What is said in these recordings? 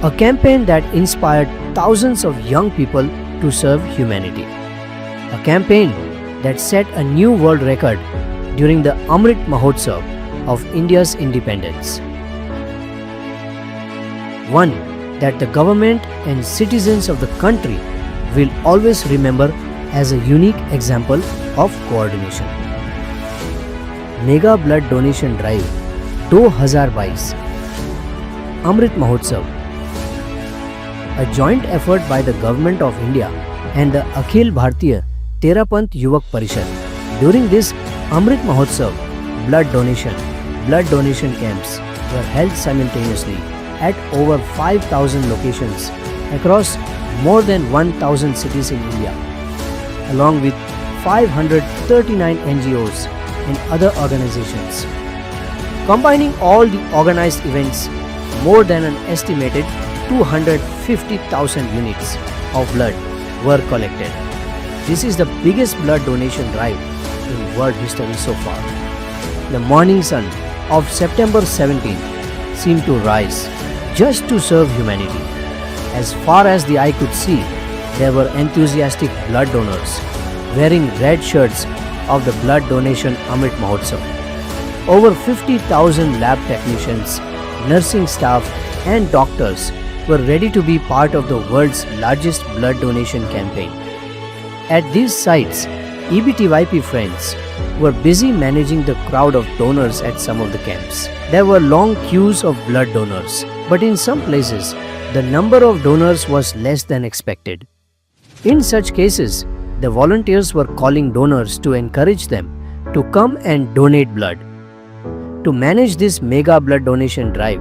A campaign that inspired thousands of young people to serve humanity. A campaign that set a new world record during the Amrit Mahotsav of India's independence. One that the government and citizens of the country will always remember as a unique example of coordination. Mega Blood Donation Drive 2022 Amrit Mahotsav, a joint effort by the Government of India and the Akhil Bhartiya Terapanth Yuvak Parishad. During this Amrit Mahotsav, blood donation camps were held simultaneously at over 5,000 locations across more than 1,000 cities in India, along with 539 NGOs and other organizations. Combining all the organized events, more than an estimated 250,000 units of blood were collected. This is the biggest blood donation drive in world history so far. The morning sun of September 17th seemed to rise just to serve humanity. As far as the eye could see, there were enthusiastic blood donors wearing red shirts of the Blood Donation Amrit Mahotsav. Over 50,000 lab technicians, nursing staff and doctors were ready to be part of the world's largest blood donation campaign. At these sites, EBTYP friends were busy managing the crowd of donors at some of the camps. There were long queues of blood donors, but in some places, the number of donors was less than expected. In such cases, the volunteers were calling donors to encourage them to come and donate blood. To manage this mega blood donation drive,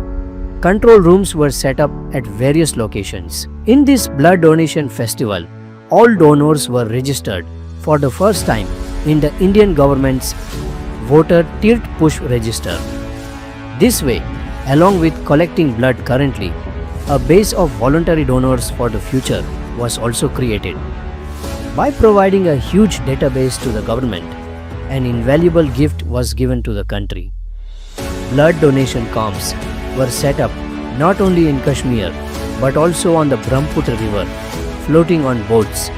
control rooms were set up at various locations. In this blood donation festival, all donors were registered for the first time in the Indian government's voter tilt push register. This way, along with collecting blood currently, a base of voluntary donors for the future was also created. By providing a huge database to the government, an invaluable gift was given to the country. Blood donation camps were set up not only in Kashmir but also on the Brahmaputra river, floating on boats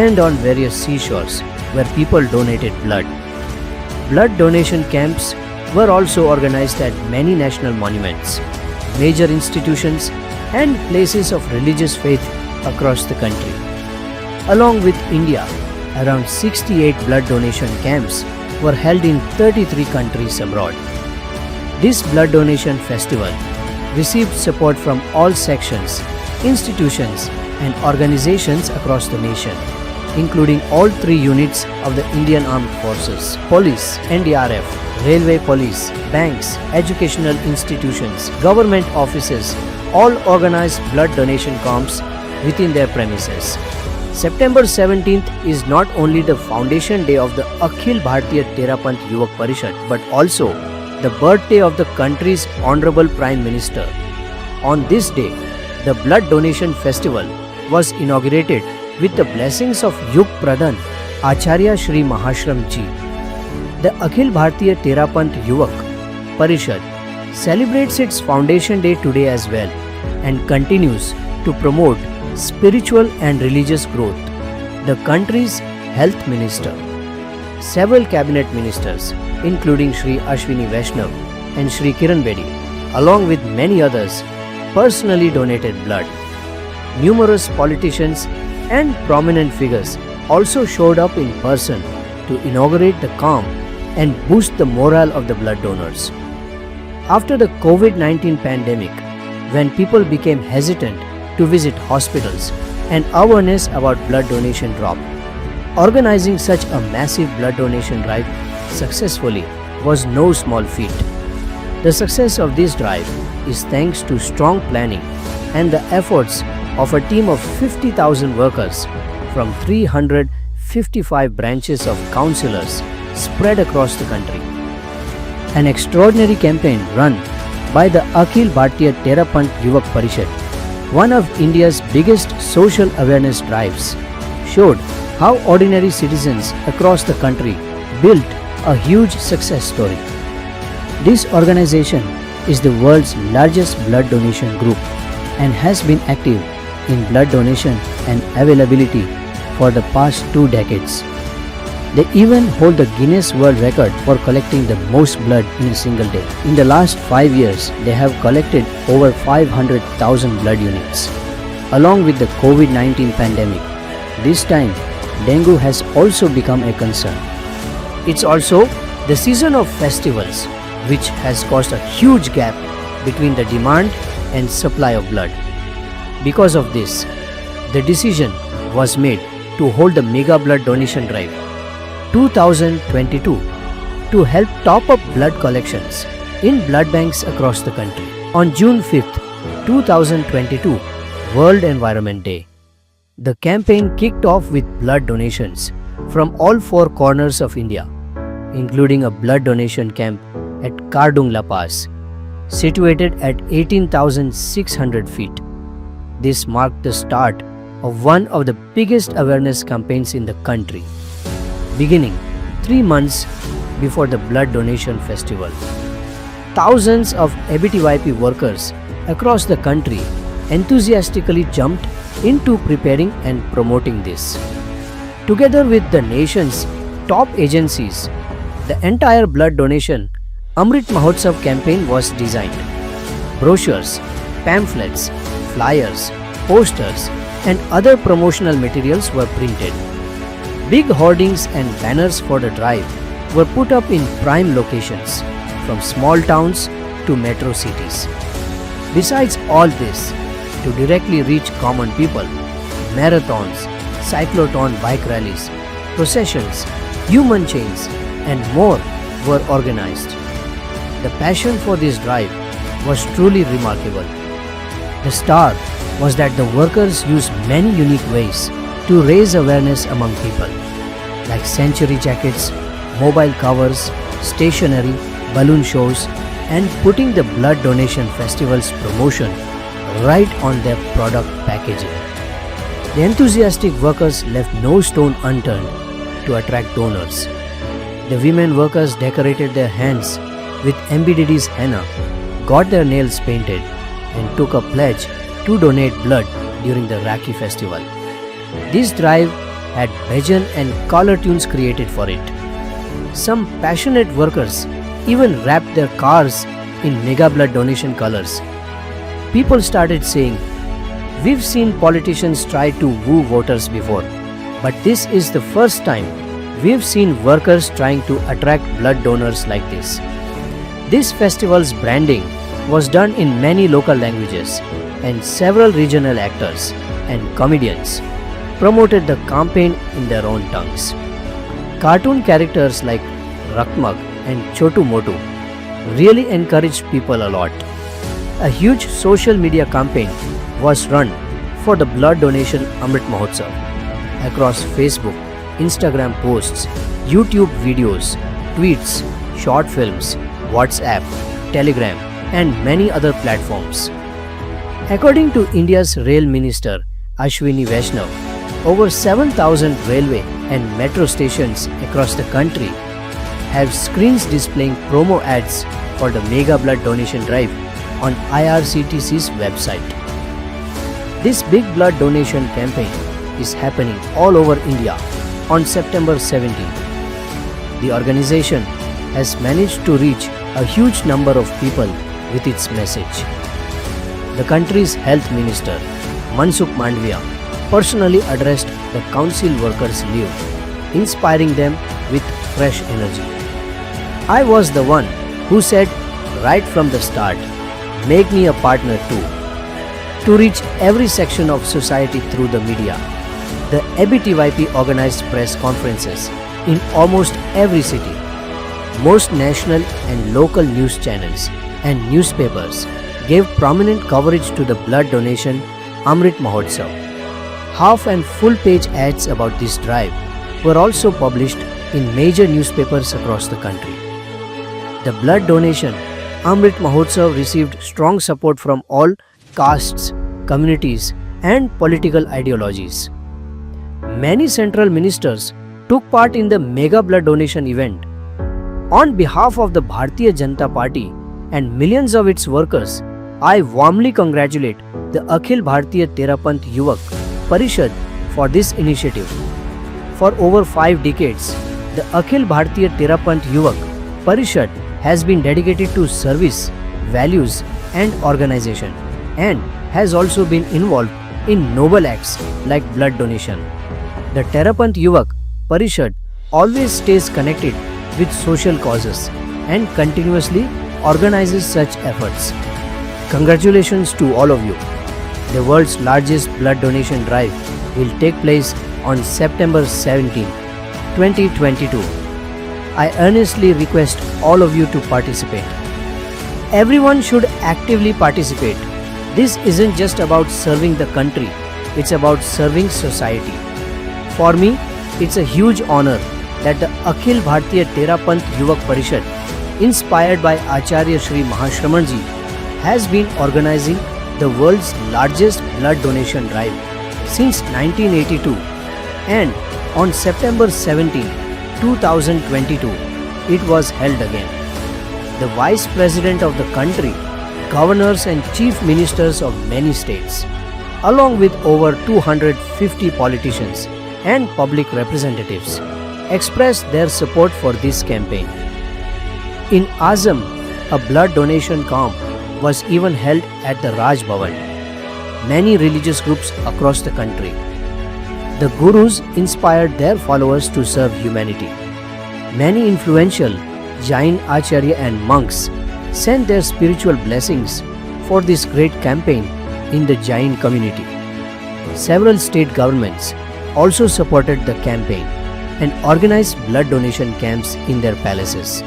and on various seashores where people donated blood. Blood donation camps were also organized at many national monuments, major institutions and places of religious faith across the country. Along with India, around 68 blood donation camps were held in 33 countries abroad. This blood donation festival received support from all sections, institutions and organizations across the nation, including all three units of the Indian Armed Forces, Police, NDRF, Railway Police, banks, educational institutions, government offices, all organized blood donation camps within their premises. September 17th is not only the foundation day of the Akhil Bhartiya Terapanth Yuvak Parishad but also the birthday of the country's Honorable Prime Minister. On this day, the Blood Donation Festival was inaugurated with the blessings of Yug Pradhan Acharya Shri Mahashram Ji. The Akhil Bhartiya Terapanth Yuvak Parishad celebrates its foundation day today as well and continues to promote spiritual and religious growth. The country's health minister, several cabinet ministers including Shri Ashwini Vaishnav and Shri Kiran Bedi, along with many others, personally donated blood. Numerous politicians and prominent figures also showed up in person to inaugurate the camp and boost the morale of the blood donors. After the COVID-19 pandemic, when people became hesitant to visit hospitals and awareness about blood donation dropped, organizing such a massive blood donation drive successfully was no small feat. The success of this drive is thanks to strong planning and the efforts of a team of 50,000 workers from 355 branches of councillors spread across the country. An extraordinary campaign run by the Akhil Bhartiya Terapanth Yuvak Parishad, one of India's biggest social awareness drives, showed how ordinary citizens across the country built a huge success story. This organization is the world's largest blood donation group and has been active in blood donation and availability for the past 2 decades. They even hold the Guinness World Record for collecting the most blood in a single day. In the last 5 years, they have collected over 500,000 blood units. Along with the COVID-19 pandemic, this time dengue has also become a concern. It's also the season of festivals, which has caused a huge gap between the demand and supply of blood. Because of this, the decision was made to hold the Mega Blood Donation Drive 2022 to help top up blood collections in blood banks across the country. On June 5th, 2022, World Environment Day, the campaign kicked off with blood donations from all 4 corners of India, including a blood donation camp at Kardung La Paz, situated at 18,600 feet. This marked the start of one of the biggest awareness campaigns in the country, beginning 3 months before the blood donation festival. Thousands of ABTYP workers across the country enthusiastically jumped into preparing and promoting this. Together with the nation's top agencies, the entire blood donation Amrit Mahotsav campaign was designed. Brochures, pamphlets, flyers, posters, and other promotional materials were printed. Big hoardings and banners for the drive were put up in prime locations, from small towns to metro cities. Besides all this, to directly reach common people, marathons, cyclotron bike rallies, processions, human chains, and more were organized. The passion for this drive was truly remarkable. The star was that the workers used many unique ways to raise awareness among people, like century jackets, mobile covers, stationery, balloon shows, and putting the blood donation festival's promotion right on their product packaging. The enthusiastic workers left no stone unturned to attract donors. The women workers decorated their hands with MBDD's henna, got their nails painted, and took a pledge to donate blood during the Rakhi festival. This drive had bhajan and collar tunes created for it. Some passionate workers even wrapped their cars in Mega Blood Donation colors. People started saying, "We've seen politicians try to woo voters before, but this is the first time we've seen workers trying to attract blood donors like this." This festival's branding was done in many local languages, and several regional actors and comedians promoted the campaign in their own tongues. Cartoon characters like Rakmag and Chotu Motu really encouraged people a lot. A huge social media campaign was run for the blood donation Amrit Mahotsav across Facebook, Instagram posts, YouTube videos, tweets, short films, WhatsApp, Telegram, and many other platforms. According to India's Rail Minister Ashwini Vaishnav, over 7,000 railway and metro stations across the country have screens displaying promo ads for the Mega Blood Donation Drive on IRCTC's website. This big blood donation campaign is happening all over India on September 17th. The organization has managed to reach a huge number of people with its message. The country's health minister, Mansukh Mandviya, personally addressed the council workers' leave, inspiring them with fresh energy. "I was the one who said right from the start, make me a partner too." To reach every section of society through the media, the ABTYP organized press conferences in almost every city. Most national and local news channels and newspapers gave prominent coverage to the blood donation Amrit Mahotsav. Half and full page ads about this drive were also published in major newspapers across the country. The blood donation Amrit Mahotsav received strong support from all castes, communities, and political ideologies. Many central ministers took part in the Mega Blood Donation event. On behalf of the Bharatiya Janata Party and millions of its workers, I warmly congratulate the Akhil Bharatiya Terapanth Yuvak Parishad for this initiative. For over 5 decades, the Akhil Bharatiya Terapanth Yuvak Parishad has been dedicated to service, values and organization, and has also been involved in noble acts like blood donation. The Terapanth Yuvak Parishad always stays connected with social causes and continuously organizes such efforts. Congratulations to all of you. The world's largest blood donation drive will take place on September 17, 2022. I earnestly request all of you to participate. Everyone should actively participate. This isn't just about serving the country, it's about serving society. For me, it's a huge honor that the Akhil Bharatiya Terapanth Yuvak Parishad, inspired by Acharya Shri Mahashramanji, has been organizing the world's largest blood donation drive since 1982, and on September 17, 2022, it was held again. The Vice President of the country, governors and chief ministers of many states, along with over 250 politicians and public representatives, expressed their support for this campaign. In Azam, a blood donation camp was even held at the Raj Bhavan. Many religious groups across the country, the Gurus inspired their followers to serve humanity. Many influential Jain Acharya and monks sent their spiritual blessings for this great campaign in the Jain community. Several state governments also supported the campaign and organized blood donation camps in their palaces.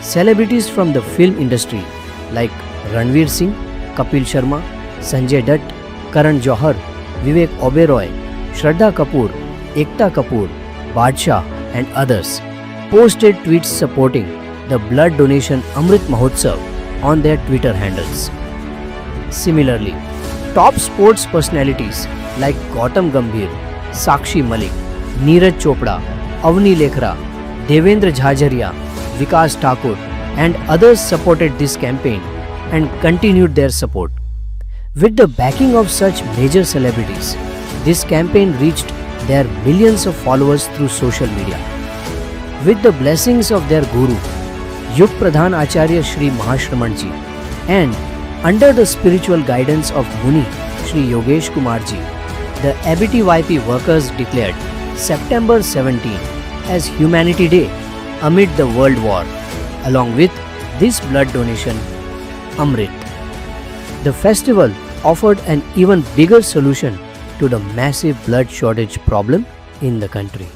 Celebrities from the film industry like Ranveer Singh, Kapil Sharma, Sanjay Dutt, Karan Johar, Vivek Oberoi, Shraddha Kapoor, Ekta Kapoor, Badshah and others posted tweets supporting the blood donation Amrit Mahotsav on their Twitter handles. Similarly, top sports personalities like Gautam Gambhir, Sakshi Malik, Neeraj Chopra, Avni Lekhara, Devendra Jhajaria, Vikas Thakur and others supported this campaign and continued their support. With the backing of such major celebrities, this campaign reached their millions of followers through social media. With the blessings of their Guru, Yug Pradhan Acharya Shri Mahashramanji, and under the spiritual guidance of Muni Shri Yogesh Kumarji, the ABTYP workers declared September 17 as Humanity Day amid the World War, along with this blood donation, Amrit. The festival offered an even bigger solution to the massive blood shortage problem in the country.